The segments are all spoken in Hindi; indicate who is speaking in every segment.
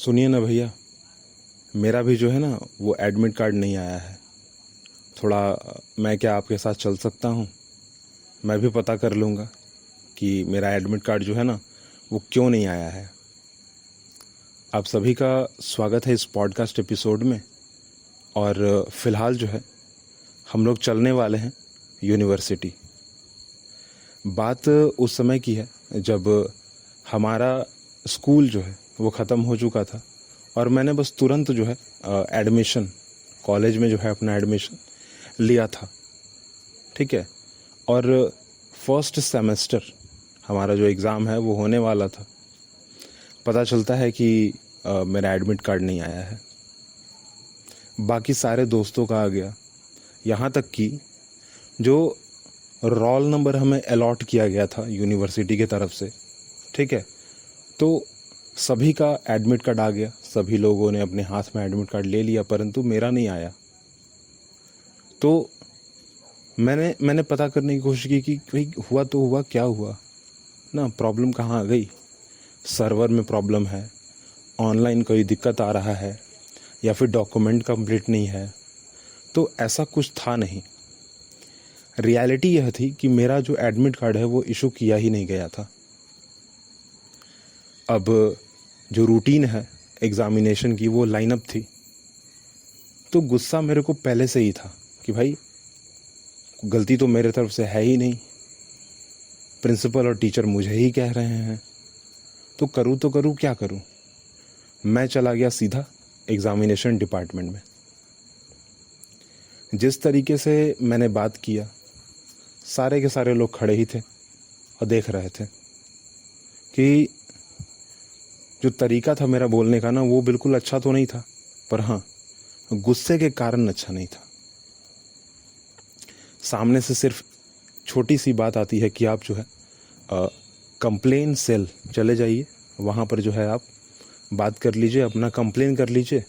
Speaker 1: सुनिए ना भैया, मेरा भी जो है ना वो एडमिट कार्ड नहीं आया है। थोड़ा मैं क्या आपके साथ चल सकता हूँ? मैं भी पता कर लूँगा कि मेरा एडमिट कार्ड जो है ना वो क्यों नहीं आया है। आप सभी का स्वागत है इस पॉडकास्ट एपिसोड में। और फ़िलहाल जो है हम लोग चलने वाले हैं यूनिवर्सिटी। बात उस समय की है जब हमारा स्कूल जो है वो ख़त्म हो चुका था और मैंने बस तुरंत जो है एडमिशन कॉलेज में जो है अपना एडमिशन लिया था। ठीक है। और फर्स्ट सेमेस्टर हमारा जो एग्ज़ाम है वो होने वाला था। पता चलता है कि मेरा एडमिट कार्ड नहीं आया है। बाकी सारे दोस्तों का आ गया, यहाँ तक कि जो रोल नंबर हमें अलॉट किया गया था यूनिवर्सिटी की तरफ से, ठीक है, तो सभी का एडमिट कार्ड आ गया। सभी लोगों ने अपने हाथ में एडमिट कार्ड ले लिया, परंतु मेरा नहीं आया। तो मैंने पता करने की कोशिश की कि भाई हुआ तो हुआ, क्या हुआ ना, प्रॉब्लम कहाँ आ गई। सर्वर में प्रॉब्लम है, ऑनलाइन कोई दिक्कत आ रहा है, या फिर डॉक्यूमेंट कंप्लीट नहीं है। तो ऐसा कुछ था नहीं। रियलिटी यह थी कि मेरा जो एडमिट कार्ड है वो इशू किया ही नहीं गया था। अब जो रूटीन है एग्ज़ामिनेशन की वो लाइनअप थी, तो गुस्सा मेरे को पहले से ही था कि भाई गलती तो मेरे तरफ से है ही नहीं, प्रिंसिपल और टीचर मुझे ही कह रहे हैं, तो करूँ क्या करूँ। मैं चला गया सीधा एग्ज़ामिनेशन डिपार्टमेंट में। जिस तरीके से मैंने बात किया, सारे के सारे लोग खड़े ही थे और देख रहे थे कि जो तरीका था मेरा बोलने का ना वो बिल्कुल अच्छा तो नहीं था, पर हाँ गुस्से के कारण अच्छा नहीं था। सामने से सिर्फ छोटी सी बात आती है कि आप जो है कंप्लेन सेल चले जाइए, वहाँ पर जो है आप बात कर लीजिए, अपना कंप्लेन कर लीजिए,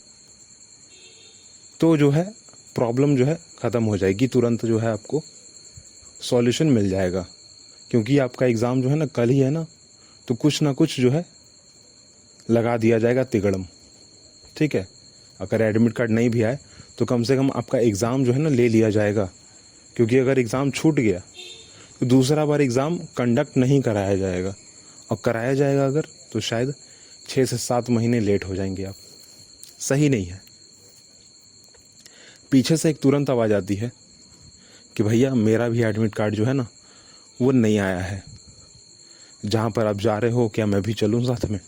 Speaker 1: तो जो है प्रॉब्लम जो है ख़त्म हो जाएगी। तुरंत जो है आपको सॉल्यूशन मिल जाएगा, क्योंकि आपका एग्ज़ाम जो है ना कल ही है ना, तो कुछ ना कुछ जो है लगा दिया जाएगा तिगड़म। ठीक है। अगर एडमिट कार्ड नहीं भी आए तो कम से कम आपका एग्ज़ाम जो है ना ले लिया जाएगा, क्योंकि अगर एग्ज़ाम छूट गया तो दूसरा बार एग्ज़ाम कंडक्ट नहीं कराया जाएगा, और कराया जाएगा अगर तो शायद 6 से 7 महीने लेट हो जाएंगे आप। सही नहीं है। पीछे से एक तुरंत आवाज़ आती है कि भैया मेरा भी एडमिट कार्ड जो है ना वो नहीं आया है। जहाँ पर आप जा रहे हो क्या मैं भी चलूँ साथ में?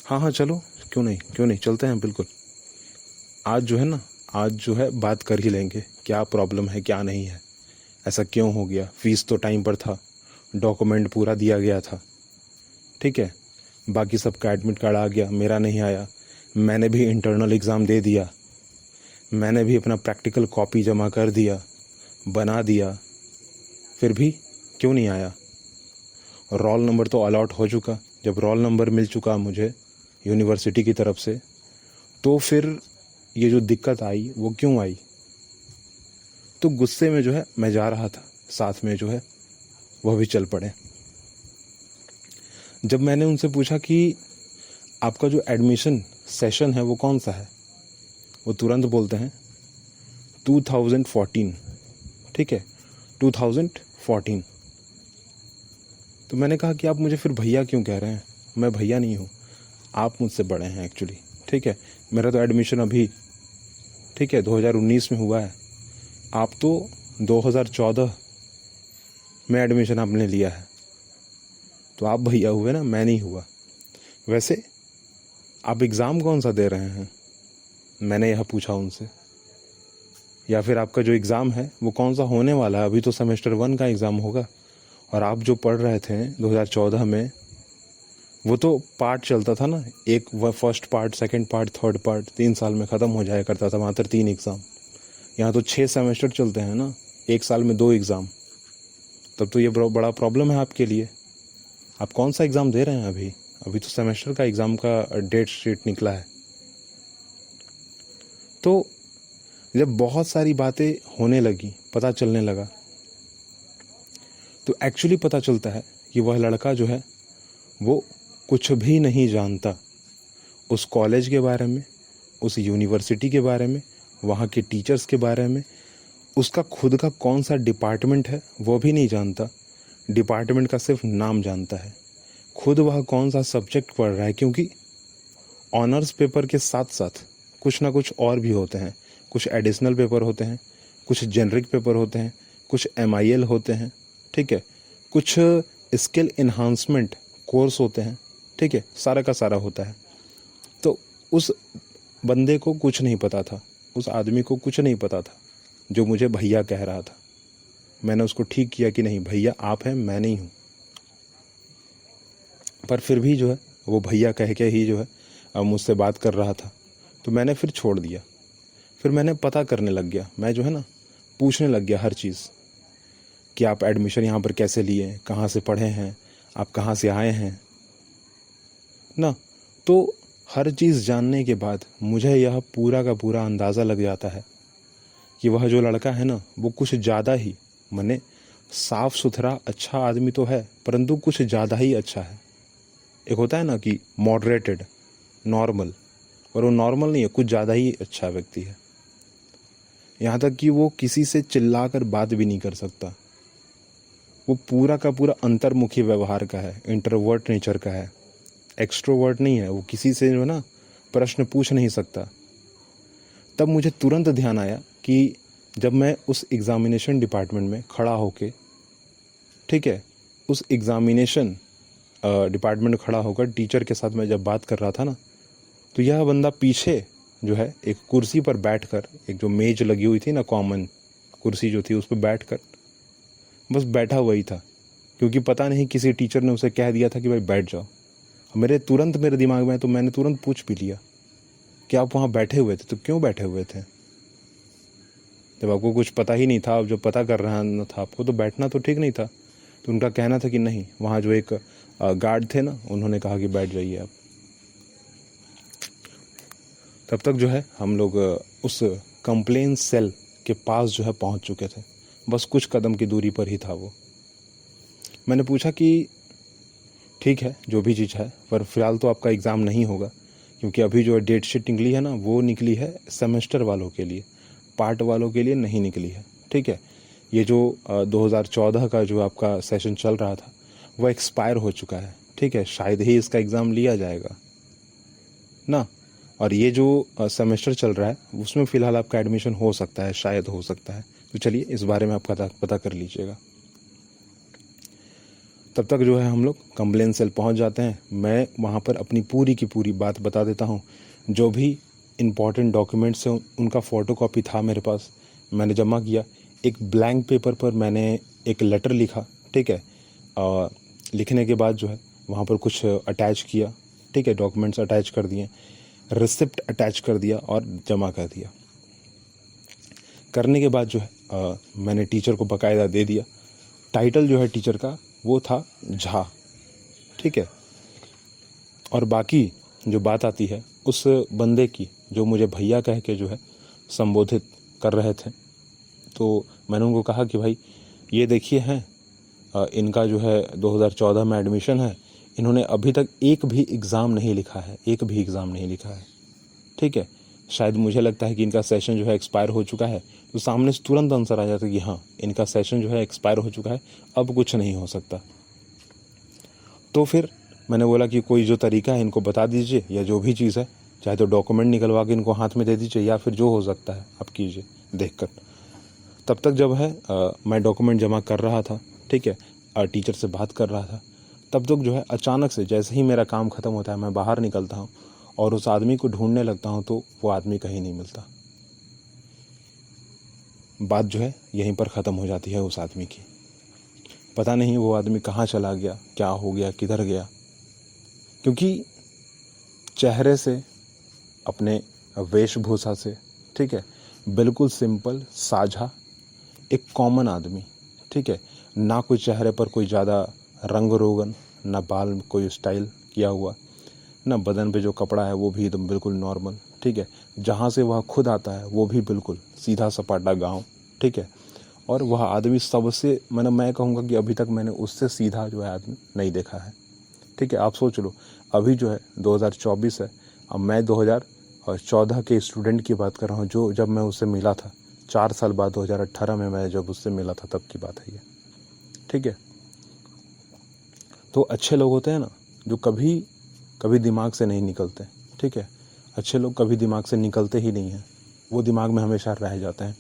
Speaker 1: हाँ चलो, क्यों नहीं चलते हैं बिल्कुल। आज जो है ना, आज जो है बात कर ही लेंगे क्या प्रॉब्लम है क्या नहीं है, ऐसा क्यों हो गया। फीस तो टाइम पर था, डॉक्यूमेंट पूरा दिया गया था, ठीक है। बाकी सबका एडमिट कार्ड आ गया, मेरा नहीं आया। मैंने भी इंटरनल एग्ज़ाम दे दिया, मैंने भी अपना प्रैक्टिकल कॉपी जमा कर दिया, बना दिया, फिर भी क्यों नहीं आया। रोल नंबर तो अलॉट हो चुका। जब रोल नंबर मिल चुका मुझे यूनिवर्सिटी की तरफ से, तो फिर ये जो दिक्कत आई वो क्यों आई। तो गुस्से में जो है मैं जा रहा था, साथ में जो है वह भी चल पड़े। जब मैंने उनसे पूछा कि आपका जो एडमिशन सेशन है वो कौन सा है, वो तुरंत बोलते हैं 2014। ठीक है, 2014। तो मैंने कहा कि आप मुझे फिर भैया क्यों कह रहे हैं? मैं भैया नहीं हूँ, आप मुझसे बड़े हैं एक्चुअली। ठीक है, मेरा तो एडमिशन अभी, ठीक है, 2019 में हुआ है। आप तो 2014 में एडमिशन आपने लिया है, तो आप भैया हुए ना, मैं नहीं हुआ। वैसे आप एग्ज़ाम कौन सा दे रहे हैं, मैंने यह पूछा उनसे। या फिर आपका जो एग्ज़ाम है वो कौन सा होने वाला है? अभी तो सेमेस्टर 1 का एग्ज़ाम होगा, और आप जो पढ़ रहे थे 2014 में वो तो पार्ट चलता था ना, एक first part, second part, third part, 3 साल में ख़त्म हो जाया करता था मात्र 3 एग्ज़ाम। यहाँ तो 6 सेमेस्टर चलते हैं ना, 1 साल में 2 एग्ज़ाम। तब तो ये बड़ा प्रॉब्लम है आपके लिए। आप कौन सा एग्ज़ाम दे रहे हैं अभी? अभी तो सेमेस्टर का एग्ज़ाम का डेट शीट निकला है। तो जब बहुत सारी बातें होने लगी, पता चलने लगा, तो एक्चुअली पता चलता है कि वह लड़का जो है वो कुछ भी नहीं जानता। उस कॉलेज के बारे में, उस यूनिवर्सिटी के बारे में, वहाँ के टीचर्स के बारे में, उसका खुद का कौन सा डिपार्टमेंट है वो भी नहीं जानता। डिपार्टमेंट का सिर्फ नाम जानता है। खुद वह कौन सा सब्जेक्ट पढ़ रहा है, क्योंकि ऑनर्स पेपर के साथ साथ कुछ ना कुछ और भी होते हैं। कुछ एडिशनल पेपर होते हैं, कुछ जेनरिक पेपर होते हैं, कुछ MIL होते हैं, ठीक है, कुछ स्किल इन्हांसमेंट कोर्स होते हैं, ठीक है, सारा का सारा होता है। तो उस बंदे को कुछ नहीं पता था, उस आदमी को कुछ नहीं पता था जो मुझे भैया कह रहा था। मैंने उसको ठीक किया कि नहीं भैया आप हैं, मैं नहीं हूँ। पर फिर भी जो है वो भैया कह के ही जो है अब मुझसे बात कर रहा था। तो मैंने फिर छोड़ दिया। फिर मैंने पता करने लग गया, मैं जो है ना पूछने लग गया हर चीज़ कि आप एडमिशन यहाँ पर कैसे लिए, कहाँ से पढ़े हैं, आप कहाँ से आए हैं ना। तो हर चीज़ जानने के बाद मुझे यह पूरा का पूरा अंदाज़ा लग जाता है कि वह जो लड़का है ना वो कुछ ज़्यादा ही माने साफ़ सुथरा अच्छा आदमी तो है, परंतु कुछ ज़्यादा ही अच्छा है। एक होता है ना कि मॉडरेटेड, नॉर्मल, और वो नॉर्मल नहीं है, कुछ ज़्यादा ही अच्छा व्यक्ति है। यहाँ तक कि वो किसी से चिल्लाकर बात भी नहीं कर सकता। वो पूरा का पूरा अंतर्मुखी व्यवहार का है, इंट्रोवर्ट नेचर का है, एक्सट्रोवर्ट नहीं है। वो किसी से जो है ना प्रश्न पूछ नहीं सकता। तब मुझे तुरंत ध्यान आया कि जब मैं उस एग्ज़ामिनेशन डिपार्टमेंट में खड़ा होके, ठीक है, उस एग्ज़ामिनेशन डिपार्टमेंट में खड़ा होकर टीचर के साथ मैं जब बात कर रहा था ना, तो यह बंदा पीछे जो है एक कुर्सी पर बैठकर, एक जो मेज लगी हुई थी ना, कॉमन कुर्सी जो थी उस पर बैठकर बस बैठा हुआ ही था। क्योंकि पता नहीं किसी टीचर ने उसे कह दिया था कि भाई बैठ जाओ। मेरे दिमाग में, तो मैंने तुरंत पूछ भी लिया कि आप वहाँ बैठे हुए थे तो क्यों बैठे हुए थे? जब आपको कुछ पता ही नहीं था, अब जो पता कर रहा न था आपको, तो बैठना तो ठीक नहीं था। तो उनका कहना था कि नहीं, वहाँ जो एक गार्ड थे ना, उन्होंने कहा कि बैठ जाइए आप। तब तक जो है हम लोग उस कंप्लेन सेल के पास जो है पहुँच चुके थे। बस कुछ कदम की दूरी पर ही था वो। मैंने पूछा कि ठीक है जो भी चीज़ है, पर फिलहाल तो आपका एग्ज़ाम नहीं होगा, क्योंकि अभी जो डेट शीट निकली है ना वो निकली है सेमेस्टर वालों के लिए, पार्ट वालों के लिए नहीं निकली है, ठीक है। ये जो 2014 का जो आपका सेशन चल रहा था वो एक्सपायर हो चुका है, ठीक है। शायद ही इसका एग्ज़ाम लिया जाएगा ना। और ये जो सेमेस्टर चल रहा है उसमें फ़िलहाल आपका एडमिशन हो सकता है, शायद हो सकता है। तो चलिए इस बारे में आप पता कर लीजिएगा। तब तक जो है हम लोग कंप्लेन सेल पहुंच जाते हैं। मैं वहां पर अपनी पूरी की पूरी बात बता देता हूं। जो भी इम्पॉर्टेंट डॉक्यूमेंट्स हैं उनका फ़ोटोकॉपी था मेरे पास, मैंने जमा किया। एक ब्लैंक पेपर पर मैंने एक लेटर लिखा, ठीक है। लिखने के बाद जो है वहाँ पर कुछ अटैच किया, ठीक है, डॉक्यूमेंट्स अटैच कर दिए, रिसिप्ट अटैच कर दिया और जमा कर दिया। करने के बाद जो है मैंने टीचर को बाकायदा दे दिया। टाइटल जो है टीचर का वो था झा, ठीक है। और बाकी जो बात आती है उस बंदे की जो मुझे भैया कह के जो है संबोधित कर रहे थे, तो मैंने उनको कहा कि भाई ये देखिए हैं, इनका जो है 2014 में एडमिशन है, इन्होंने अभी तक एक भी एग्ज़ाम नहीं लिखा है, एक भी एग्ज़ाम नहीं लिखा है, ठीक है। शायद मुझे लगता है कि इनका सेशन जो है एक्सपायर हो चुका है, तो सामने से तुरंत आंसर आ जाता है कि हाँ इनका सेशन जो है एक्सपायर हो चुका है, अब कुछ नहीं हो सकता। तो फिर मैंने बोला कि कोई जो तरीका है इनको बता दीजिए, या जो भी चीज़ है, चाहे तो डॉक्यूमेंट निकलवा के इनको हाथ में दे दीजिए, या फिर जो हो सकता है आप कीजिए देखकर। तब तक जब है मैं डॉक्यूमेंट जमा कर रहा था, ठीक है, टीचर से बात कर रहा था, तब तक जो है अचानक से जैसे ही मेरा काम ख़त्म होता है मैं बाहर निकलता हूँ और उस आदमी को ढूंढने लगता हूँ, तो वो आदमी कहीं नहीं मिलता। बात जो है यहीं पर ख़त्म हो जाती है उस आदमी की। पता नहीं वो आदमी कहाँ चला गया, क्या हो गया, किधर गया। क्योंकि चेहरे से, अपने वेशभूषा से, ठीक है, बिल्कुल सिंपल, साझा, एक कॉमन आदमी, ठीक है। ना कोई चेहरे पर कोई ज़्यादा रंग रोगन, ना बाल में कोई स्टाइल किया हुआ, ना बदन पे जो कपड़ा है वो भी एकदम बिल्कुल नॉर्मल, ठीक है। जहाँ से वह खुद आता है वो भी बिल्कुल सीधा सपाटा गांव, ठीक है। और वह आदमी सबसे, मैं कहूँगा कि अभी तक मैंने उससे सीधा जो है आदमी नहीं देखा है, ठीक है। आप सोच लो, अभी जो है 2024 है अब मैं 2014 के स्टूडेंट की बात कर रहा हूँ, जो जब मैं उससे मिला था 4 साल बाद 2018 में मैं जब उससे मिला था तब की बात है ये, ठीक है। तो अच्छे लोग होते हैं ना, जो कभी कभी दिमाग से नहीं निकलते, ठीक है। अच्छे लोग कभी दिमाग से निकलते ही नहीं हैं, वो दिमाग में हमेशा रह जाते हैं।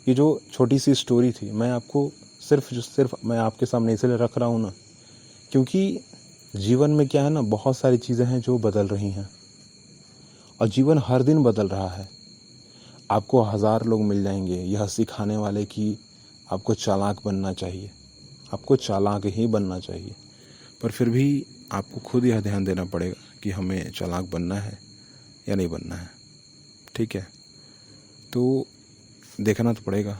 Speaker 1: ये जो छोटी सी स्टोरी थी, मैं आपको सिर्फ मैं आपके सामने इसलिए रख रहा हूँ ना, क्योंकि जीवन में क्या है ना, बहुत सारी चीज़ें हैं जो बदल रही हैं और जीवन हर दिन बदल रहा है। आपको 1000 लोग मिल जाएंगे यह सिखाने वाले कि आपको चालाक बनना चाहिए, आपको चालाक ही बनना चाहिए, पर फिर भी आपको खुद यह ध्यान देना पड़ेगा कि हमें चालाक बनना है या नहीं बनना है, ठीक है। तो देखना तो पड़ेगा।